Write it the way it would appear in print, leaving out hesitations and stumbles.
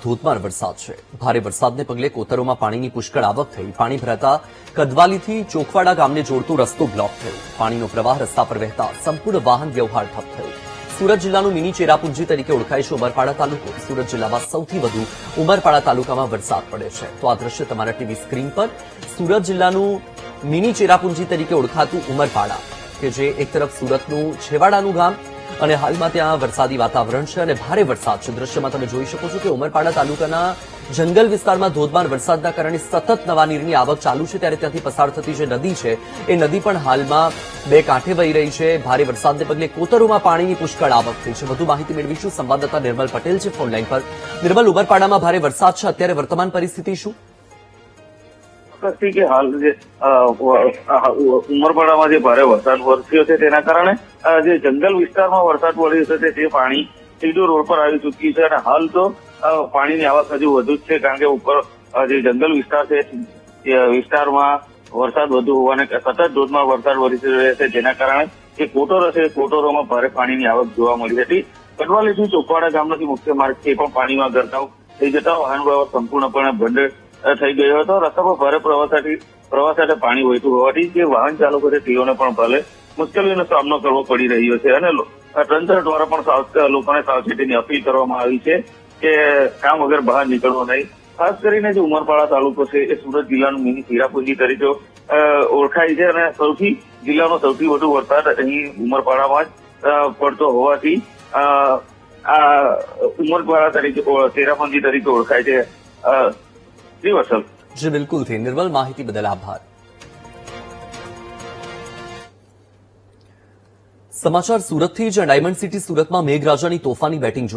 ધોધમાર વરસાદ છે। ભારે વરસાદને પગલે કોતરોમાં પાણીની પુષ્કળ આવક થઈ। પાણી ભરાતા કદવાલીથી ચોકવાડા ગામને જોડતો રસ્તો બ્લોક થયો। પાણીનો પ્રવાહ રસ્તા પર વહેતા સંપૂર્ણ વાહન વ્યવહાર ઠપ થયો। સુરત જિલ્લાનું મિની ચેરાપુંજી તરીકે ઓળખાય છે ઉમરપાડા તાલુકો। સુરત જિલ્લામાં સૌથી વધુ ઉમરપાડા તાલુકામાં વરસાદ પડે છે। તો આ દ્રશ્ય તમારા ટીવી સ્ક્રીન પર સુરત જિલ્લાનું મિની ચેરાપુંજી તરીકે ઓળખાતું ઉમરપાડા કે જે એક તરફ સુરતનું છેવાડાનું ગામ અને હાલમાં ત્યાં વરસાદી વાતાવરણ છે અને ભારે વરસાદ છે। દ્રશ્યમાં તમે જોઈ શકો છો કે ઉમરપાડા તાલુકાના જંગલ વિસ્તારમાં ધોધમાર વરસાદના કારણે સતત નવા નીરની આવક ચાલુ છે। ત્યારે ત્યાંથી પસાર થતી જે નદી છે એ નદી પણ હાલમાં બે કાંઠે વહી રહી છે। ભારે વરસાદને પગલે કોતરોમાં પાણીની પુષ્કળ આવક થઈ છે। વધુ માહિતી મેળવીશું સંવાદદાતા નિર્મલ પટેલ છે ફોનલાઈન પર। નિર્મલ, ઉમરપાડામાં ભારે વરસાદ છે, અત્યારે વર્તમાન પરિસ્થિતિ શું? કે હાલ જે ઉમરપાડામાં જે ભારે વરસાદ વરસ્યો છે તેના કારણે જે જંગલ વિસ્તારમાં વરસાદ પડ્યો છે તે પાણી સીધું રોડ પર આવી ચૂકી છે અને હાલ તો પાણીની આવક હજુ વધુ જ છે, કારણ કે ઉપર જે જંગલ વિસ્તાર છે એ વિસ્તારમાં વરસાદ વધુ હોવાને સતત ધોધમાર વરસાદ વરસી રહ્યો છે, જેના કારણે જે કોટરો છે કોટરોમાં ભારે પાણીની આવક જોવા મળી હતી। કડવાલીથી ચોકવાડા ગામમાંથી મુખ્ય માર્ગ છે પણ પાણીમાં ગરકાવ થઈ જતા વાહન વ્યવહાર સંપૂર્ણપણે બંધ થઈ ગયો હતો। રસ્તા પર ભારે પ્રવાહ સાથે પાણી વહેતું હોવાથી જે વાહન ચાલકો છે તેઓને પણ ભલે મુશ્કેલીઓનો સામનો કરવો પડી રહ્યો છે અને તંત્ર દ્વારા પણ લોકોને સાવચેતીની અપીલ કરવામાં આવી છે કે કામ વગર બહાર નીકળવો નહીં। ખાસ કરીને જે ઉમરપાડા તાલુકો છે એ સુરત જિલ્લાનું મિની ચેરાપુંજી તરીકે ઓળખાય છે અને જિલ્લાનો સૌથી વધુ વરસાદ અહીં ઉમરપાડામાં જ પડતો હોવાથી આ ઉમરપાડા તરીકે ચેરાપુંજી તરીકે ઓળખાય છે। જી બિલકુલથી નિર્મલ, માહિતી બદલ આભાર। સમાચાર સુરતથી જ। ડાયમંડ સિટી સુરતમાં મેઘરાજાની તોફાની બેટિંગ જોવા